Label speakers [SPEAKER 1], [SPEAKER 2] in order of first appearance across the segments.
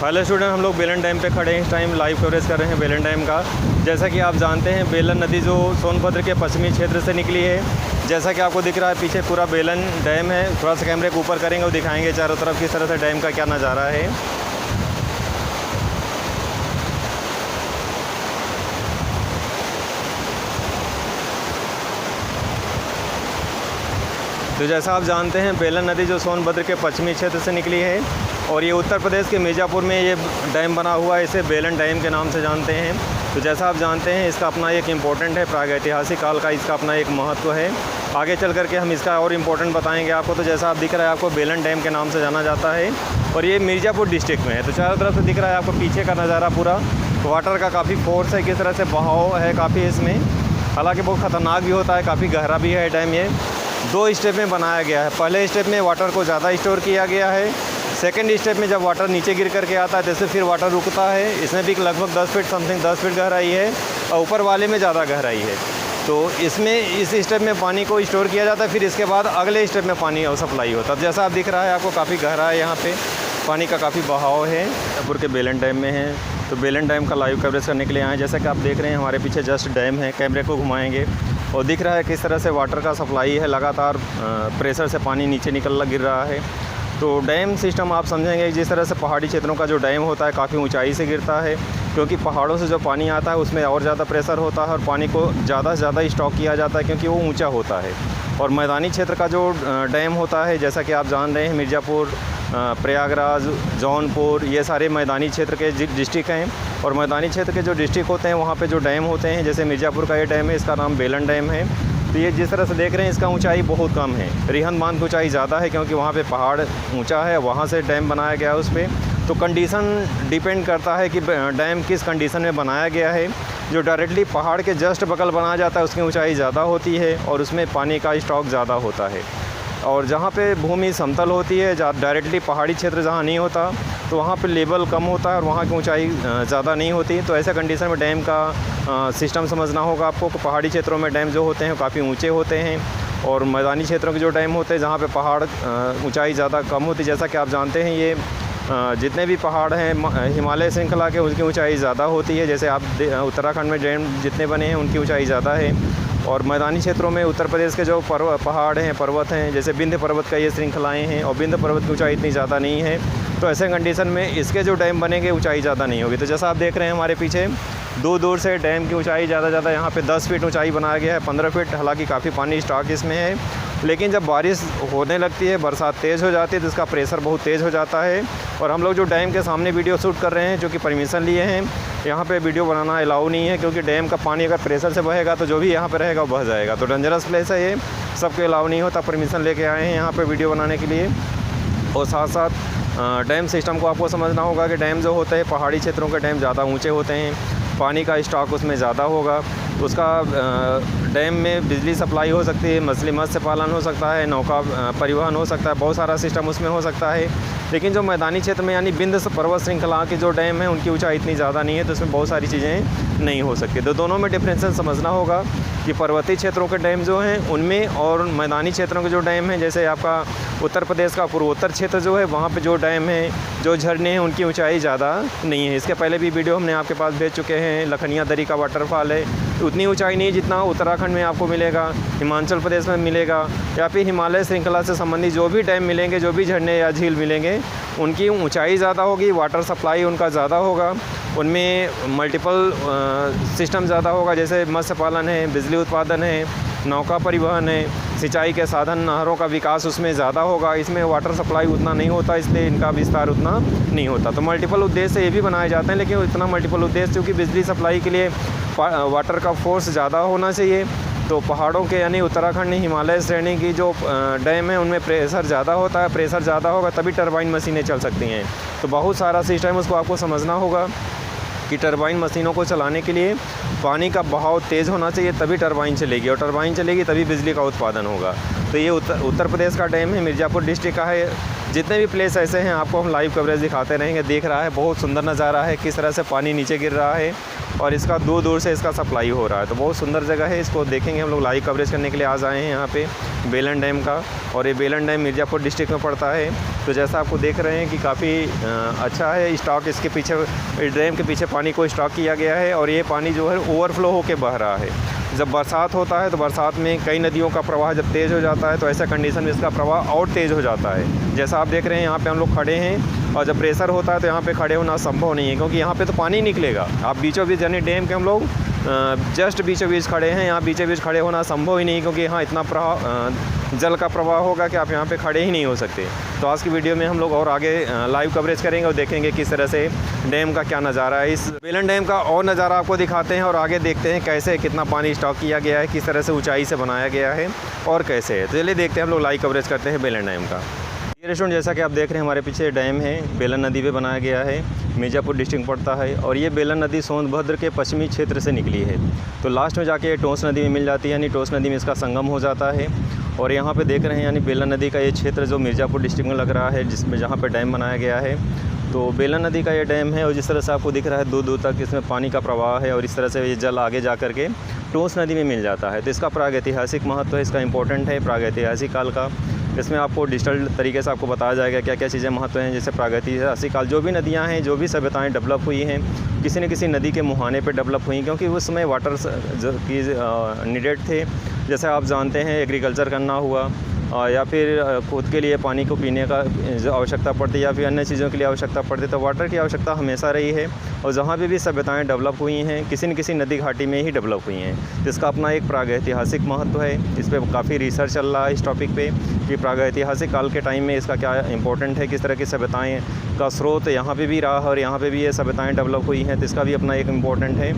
[SPEAKER 1] Hello student, हम लोग बेलन डैम पे खड़े हैं। इस टाइम लाइव कवरेज कर रहे हैं बेलन डैम का। जैसा कि आप जानते हैं, बेलन नदी जो सोनभद्र के पश्चिमी क्षेत्र से निकली है। जैसा कि आपको दिख रहा है पीछे पूरा बेलन डैम है। थोड़ा सा कैमरे को ऊपर करेंगे और दिखाएंगे चारों तरफ किस तरह से डैम का क्या नज़ारा है। तो जैसा आप जानते हैं, बेलन नदी जो सोनभद्र के पश्चिमी क्षेत्र से निकली है और ये उत्तर प्रदेश के मिर्ज़ापुर में ये डैम बना हुआ है। इसे बेलन डैम के नाम से जानते हैं। तो जैसा आप जानते हैं, इसका अपना एक इम्पोर्टेंट है, प्रागैतिहासिक काल का इसका अपना एक महत्व है। आगे चल करके हम इसका और इम्पोर्टेंट बताएंगे आपको। तो जैसा आप दिख रहा है, आपको बेलन डैम के नाम से जाना जाता है और ये मिर्ज़ापुर डिस्ट्रिक्ट में है। तो चारों तरफ से दिख रहा है आपको पीछे का नज़ारा पूरा। वाटर का काफ़ी फोर्स है, किस तरह से बहाव है काफ़ी इसमें। हालाँकि बहुत ख़तरनाक भी होता है, काफ़ी गहरा भी है डैम। ये 2 स्टेप में बनाया गया है। पहले स्टेप में वाटर को ज़्यादा स्टोर किया गया है। सेकंड स्टेप में जब वाटर नीचे गिर करके आता है, जैसे फिर वाटर रुकता है। इसमें भी लगभग 10 फीट समथिंग 10 फीट गहराई है और ऊपर वाले में ज़्यादा गहराई है। तो इसमें इस स्टेप में पानी को स्टोर किया जाता है, फिर इसके बाद अगले स्टेप में पानी और सप्लाई होता है। जैसा आप दिख रहा है, आपको काफ़ी गहरा है, यहाँ पे पानी का काफ़ी बहाव है। मिर्ज़ापुर के बेलन डैम में है। तो बेलन डैम का लाइव कवरेज करने के लिए आए। जैसा कि आप देख रहे हैं, हमारे पीछे जस्ट डैम है। कैमरे को घुमाएंगे और दिख रहा है किस तरह से वाटर का सप्लाई है। लगातार प्रेशर से पानी नीचे गिर रहा है। तो डैम सिस्टम आप समझेंगे, जिस तरह से पहाड़ी क्षेत्रों का जो डैम होता है काफ़ी ऊंचाई से गिरता है, क्योंकि पहाड़ों से जो पानी आता है उसमें और ज़्यादा प्रेशर होता है और पानी को ज़्यादा से ज़्यादा स्टॉक किया जाता है, क्योंकि वो ऊंचा होता है। और मैदानी क्षेत्र का जो डैम होता है, जैसा कि आप जान रहे हैं, मिर्ज़ापुर, प्रयागराज, जौनपुर, ये सारे मैदानी क्षेत्र के डिस्ट्रिक्ट हैं। और मैदानी क्षेत्र के जो डिस्ट्रिक्ट होते हैं, वहाँ पे जो डैम होते हैं, जैसे मिर्ज़ापुर का ये डैम है, इसका नाम बेलन डैम है। तो ये जिस तरह से देख रहे हैं, इसका ऊंचाई बहुत कम है। रिहंद बांध की ऊंचाई ज़्यादा है, क्योंकि वहाँ पे पहाड़ ऊंचा है, वहाँ से डैम बनाया गया है उस पर। तो कंडीशन डिपेंड करता है कि डैम किस कंडीशन में बनाया गया है। जो डायरेक्टली पहाड़ के जस्ट बगल बनाया जाता है, उसकी ऊंचाई ज़्यादा होती है और उसमें पानी का स्टॉक ज़्यादा होता है। और जहाँ पे भूमि समतल होती है, डायरेक्टली पहाड़ी क्षेत्र जहाँ नहीं होता, तो वहाँ पे लेवल कम होता है और वहाँ की ऊंचाई ज़्यादा नहीं होती। तो ऐसे कंडीशन में डैम का सिस्टम समझना होगा आपको कि पहाड़ी क्षेत्रों में डैम जो होते हैं काफ़ी ऊंचे होते हैं और मैदानी क्षेत्रों के जो डैम होते हैं, जहाँ पे पहाड़ ऊंचाई ज़्यादा कम होती है। जैसा कि आप जानते हैं, ये जितने भी पहाड़ हैं हिमालय श्रृंखला के, उनकी ऊंचाई ज़्यादा होती है। जैसे आप उत्तराखंड में डैम जितने बने हैं, उनकी ऊंचाई ज़्यादा है। और मैदानी क्षेत्रों में उत्तर प्रदेश के जो पहाड़ हैं, पर्वत हैं, जैसे विंध्य पर्वत का ये श्रृंखलाएँ हैं, और विंध्य पर्वत की ऊंचाई इतनी ज़्यादा नहीं है। तो ऐसे कंडीशन में इसके जो डैम बनेंगे, ऊंचाई ज़्यादा नहीं होगी। तो जैसा आप देख रहे हैं, हमारे पीछे दूर दूर से डैम की ऊंचाई ज़्यादा यहाँ पे 10 फीट ऊंचाई बनाया गया है, 15 फीट। हालांकि काफ़ी पानी स्टॉक इसमें है, लेकिन जब बारिश होने लगती है, बरसात तेज़ हो जाती है, तो इसका प्रेशर बहुत तेज़ हो जाता है। और हम लोग जो डैम के सामने वीडियो शूट कर रहे हैं, जो कि परमिशन लिए हैं, यहाँ पे वीडियो बनाना अलाउ नहीं है, क्योंकि डैम का पानी अगर प्रेशर से बहेगा तो जो भी यहाँ पे रहेगा वो बह जाएगा। तो डेंजरस प्लेस है ये, सबके अलाउ नहीं होता। परमिशन लेके आए हैं यहाँ पे वीडियो बनाने के लिए। और साथ साथ डैम सिस्टम को आपको समझना होगा कि डैम जो होते हैं, पहाड़ी क्षेत्रों के डैम ज़्यादा ऊँचे होते हैं, पानी का स्टॉक उसमें ज़्यादा होगा। उसका डैम में बिजली सप्लाई हो सकती है, मत्स्य पालन हो सकता है, नौका परिवहन हो सकता है, बहुत सारा सिस्टम उसमें हो सकता है। लेकिन जो मैदानी क्षेत्र में, यानी विंध्य पर्वत श्रृंखला के जो डैम है, उनकी ऊंचाई इतनी ज़्यादा नहीं है, तो उसमें बहुत सारी चीज़ें नहीं हो सकती। तो दोनों में डिफरेंसेस समझना होगा कि पर्वतीय क्षेत्रों के डैम जो हैं उनमें और मैदानी क्षेत्रों के जो डैम हैं, जैसे आपका उत्तर प्रदेश का पूर्वोत्तर क्षेत्र जो है, वहाँ पे जो डैम है, जो झरने हैं, उनकी ऊंचाई ज़्यादा नहीं है। इसके पहले भी वीडियो हमने आपके पास भेज चुके हैं। लखनिया दरी का वाटरफॉल है, उतनी ऊंचाई नहीं जितना उत्तराखंड में आपको मिलेगा, हिमाचल प्रदेश में मिलेगा, या फिर हिमालय श्रृंखला से संबंधित जो भी डैम मिलेंगे, जो भी झरने या झील मिलेंगे, उनकी ऊंचाई ज़्यादा होगी, वाटर सप्लाई उनका ज़्यादा होगा, उनमें मल्टीपल सिस्टम ज़्यादा होगा, जैसे मत्स्य पालन है, बिजली उत्पादन है, नौका परिवहन है, सिंचाई के साधन, नहरों का विकास उसमें ज़्यादा होगा। इसमें वाटर सप्लाई उतना नहीं होता, इसलिए इनका विस्तार उतना नहीं होता। तो मल्टीपल उद्देश्य ये भी बनाए जाते हैं, लेकिन इतना मल्टीपल उद्देश्य, क्योंकि बिजली सप्लाई के लिए वाटर का फोर्स ज़्यादा होना चाहिए। तो पहाड़ों के, यानी उत्तराखंड हिमालय श्रेणी की जो डैम है, उनमें प्रेशर ज़्यादा होता है। प्रेशर ज़्यादा होगा तभी टरबाइन मशीनें चल सकती हैं। तो बहुत सारा सिस्टम उसको आपको समझना होगा कि टरबाइन मशीनों को चलाने के लिए पानी का बहाव तेज़ होना चाहिए, तभी टरबाइन चलेगी, और टरबाइन चलेगी तभी बिजली का उत्पादन होगा। तो ये उत्तर प्रदेश का डैम है, मिर्ज़ापुर डिस्ट्रिक्ट का है। जितने भी प्लेस ऐसे हैं, आपको हम लाइव कवरेज दिखाते रहेंगे। देख रहा है, बहुत सुंदर नज़ारा है, किस तरह से पानी नीचे गिर रहा है और इसका दूर दूर से इसका सप्लाई हो रहा है। तो बहुत सुंदर जगह है, इसको देखेंगे हम लोग। लाइव कवरेज करने के लिए आज आए हैं यहाँ पे बेलन डैम का, और ये बेलन डैम मिर्ज़ापुर डिस्ट्रिक्ट में पड़ता है। तो जैसा आपको देख रहे हैं कि काफ़ी अच्छा है स्टॉक, इसके पीछे इस डैम के पीछे पानी को स्टॉक किया गया है, और ये पानी जो है ओवरफ्लो होकर बह रहा है। जब बरसात होता है तो बरसात में कई नदियों का प्रवाह जब तेज़ हो जाता है तो ऐसा कंडीशन में इसका प्रवाह और तेज़ हो जाता है। जैसा आप देख रहे हैं यहाँ पे हम लोग खड़े हैं, और जब प्रेशर होता है तो यहाँ पे खड़े होना संभव नहीं है, क्योंकि यहाँ पे तो पानी निकलेगा। आप बीचों बीच यानी डैम के हम लोग जस्ट बीचों बीच खड़े हैं, यहाँ बीचों बीच खड़े होना संभव ही नहीं, क्योंकि यहाँ इतना जल का प्रवाह होगा कि आप यहाँ पे खड़े ही नहीं हो सकते। तो आज की वीडियो में हम लोग और आगे लाइव कवरेज करेंगे और देखेंगे किस तरह से डैम का क्या नज़ारा है। इस बेलन डैम का और नज़ारा आपको दिखाते हैं, और आगे देखते हैं कैसे कितना पानी स्टॉक किया गया है, किस तरह से ऊंचाई से बनाया गया है और कैसे है। तो चलिए देखते हैं हम लोग लाइव कवरेज करते हैं बेलन डैम का। ये रेस्टोरेंट जैसा कि आप देख रहे हैं हमारे पीछे डैम है, बेलन नदी पे बनाया गया है, मिर्ज़ापुर डिस्ट्रिक्ट पड़ता है। और ये बेलन नदी सोनभद्र के पश्चिमी क्षेत्र से निकली है, तो लास्ट में जाके ये टोंस नदी में मिल जाती है, यानी टोंस नदी में इसका संगम हो जाता है। और यहाँ पे देख रहे हैं यानी बेलन नदी का ये क्षेत्र जो मिर्ज़ापुर डिस्ट्रिक्ट में लग रहा है, जिसमें जहाँ पे डैम बनाया गया है। तो बेलन नदी का ये डैम है, और जिस तरह से आपको दिख रहा है दूर दूर तक इसमें पानी का प्रवाह है, और इस तरह से ये जल आगे जा कर के टोंस नदी में मिल जाता है। तो इसका प्रागैतिहासिक महत्व है, इसका इम्पोर्टेंट है प्रागैतिहासिक काल का। इसमें आपको डिजिटल तरीके से आपको बताया जाएगा क्या क्या चीज़ें महत्व हैं, जैसे प्रागैतिहासिक काल, जो भी नदियाँ हैं, जो भी सभ्यताएँ डेवलप हुई हैं, किसी न किसी नदी के मुहाने पे डेवलप हुई, क्योंकि उस समय वाटर की नीडेड थे। जैसे आप जानते हैं एग्रीकल्चर करना हुआ, या फिर खुद के लिए पानी को पीने का आवश्यकता पड़ती है, या फिर अन्य चीज़ों के लिए आवश्यकता पड़ती है। तो वाटर की आवश्यकता हमेशा रही है, और जहाँ पे भी सभ्यताएँ डेवलप हुई हैं किसी न किसी नदी घाटी में ही डेवलप हुई हैं। तो इसका अपना एक प्रागैतिहासिक महत्व है। इस पर काफ़ी रिसर्च चल रहा है इस टॉपिक पे कि प्रागैतिहासिक काल के टाइम में इसका क्या इंपॉर्टेंट है, किस तरह की सभ्यताएँ का स्रोत यहाँ पर भी रहा और यहाँ पर भी ये सभ्यताएँ डेवलप हुई हैं। तो इसका भी अपना एक इम्पोर्टेंट है।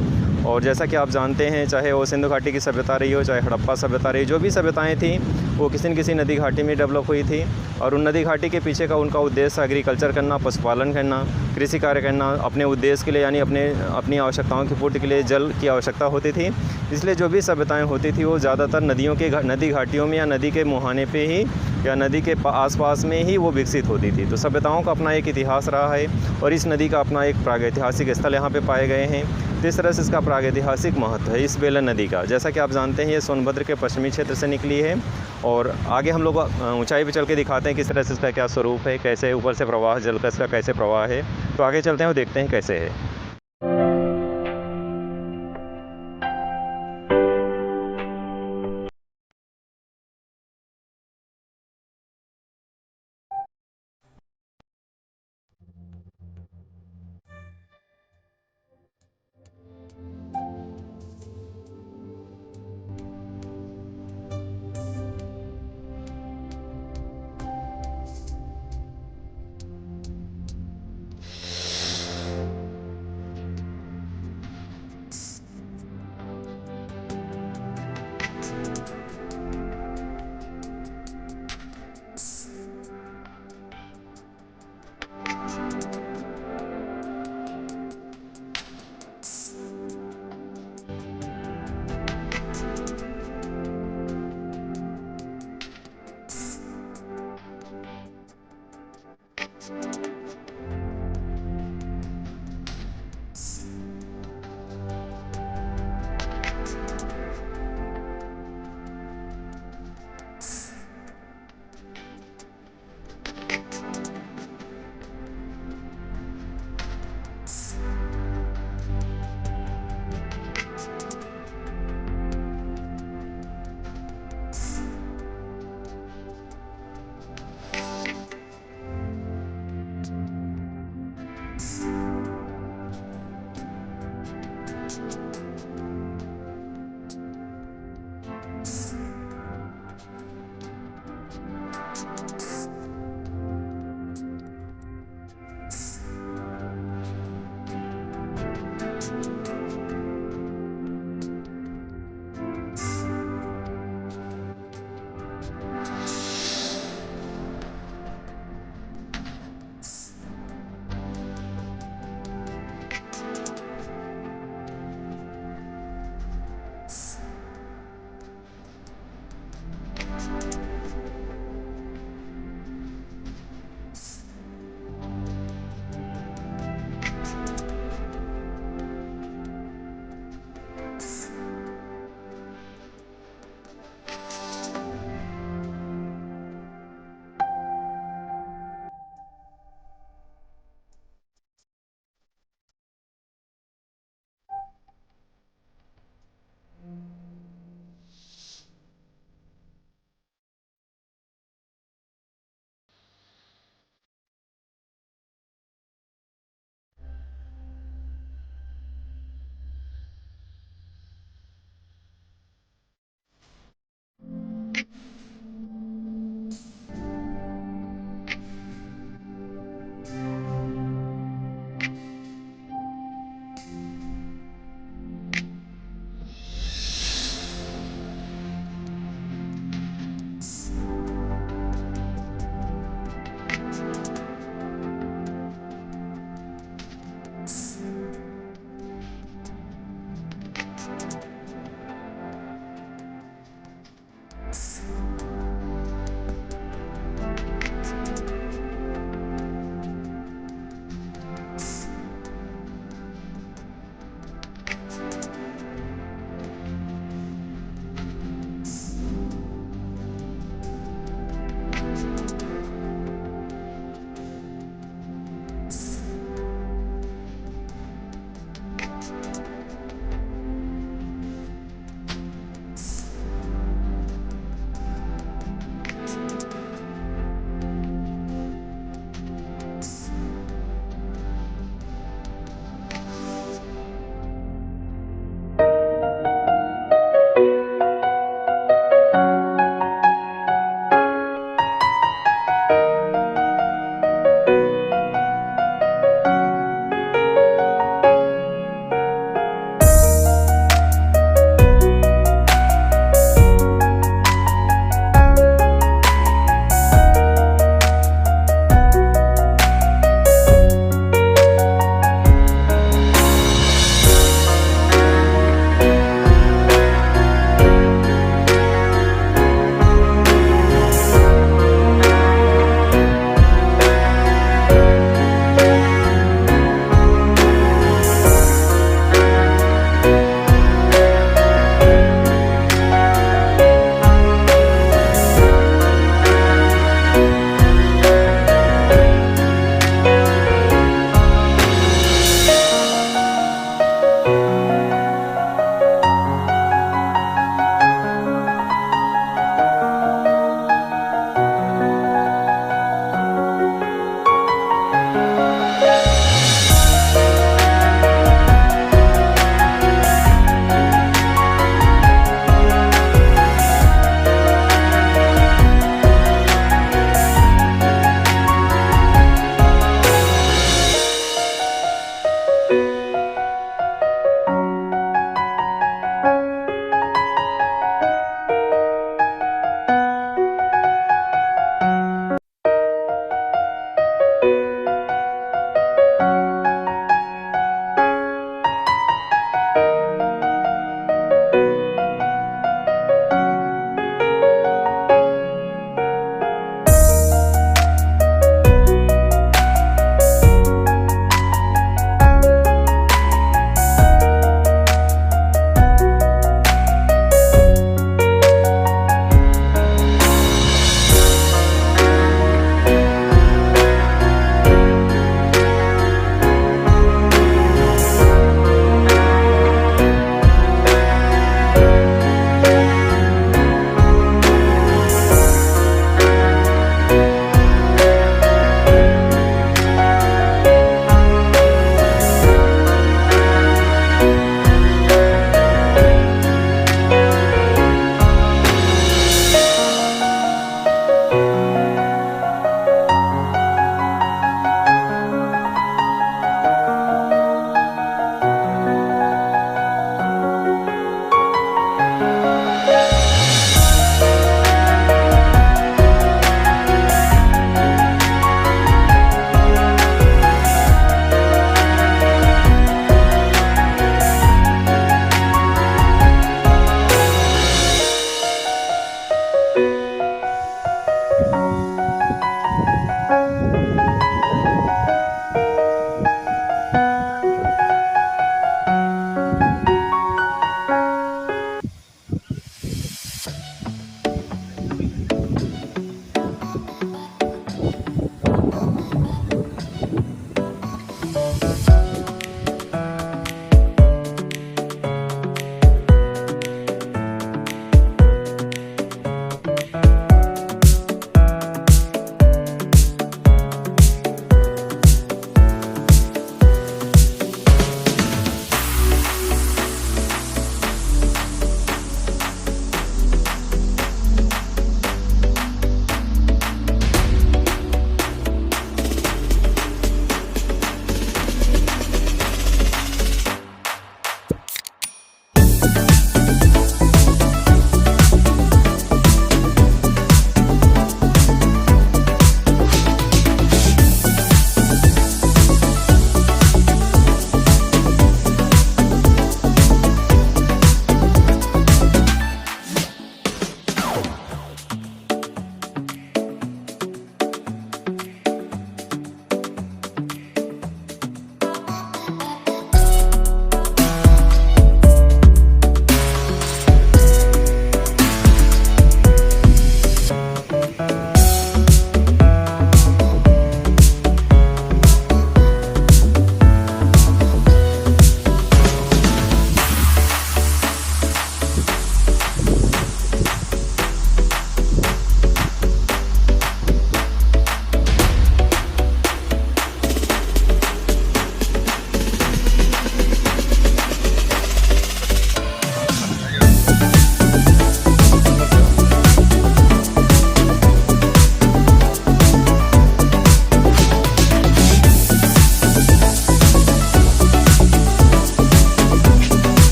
[SPEAKER 1] और जैसा कि आप जानते हैं, चाहे वो सिंधु घाटी की सभ्यता रही हो, चाहे हड़प्पा सभ्यता रही, जो भी सभ्यताएं थीं वो किसी न किसी नदी घाटी में डेवलप हुई थी। और उन नदी घाटी के पीछे का उनका उद्देश्य एग्रीकल्चर करना, पशुपालन करना, कृषि कार्य करना, अपने उद्देश्य के लिए यानी अपनी आवश्यकताओं की पूर्ति के लिए जल की आवश्यकता होती थी। इसलिए जो भी सभ्यताएँ होती थी वो ज़्यादातर नदी घाटियों में या नदी के मुहाने पे ही या नदी के आसपास में ही वो विकसित होती थी। तो सभ्यताओं का अपना एक इतिहास रहा है, और इस नदी का अपना एक प्रागैतिहासिक स्थल यहाँ पे पाए गए हैं। तो इस तरह से इसका प्रागैतिहासिक महत्व है इस बेलन नदी का। जैसा कि आप जानते हैं ये सोनभद्र के पश्चिमी क्षेत्र से निकली है, और आगे हम लोग ऊंचाई पे चल के दिखाते हैं किस तरह से इसका क्या स्वरूप है, कैसे ऊपर से प्रवाह जल का इसका कैसे प्रवाह है। तो आगे चलते हैं और देखते हैं कैसे है।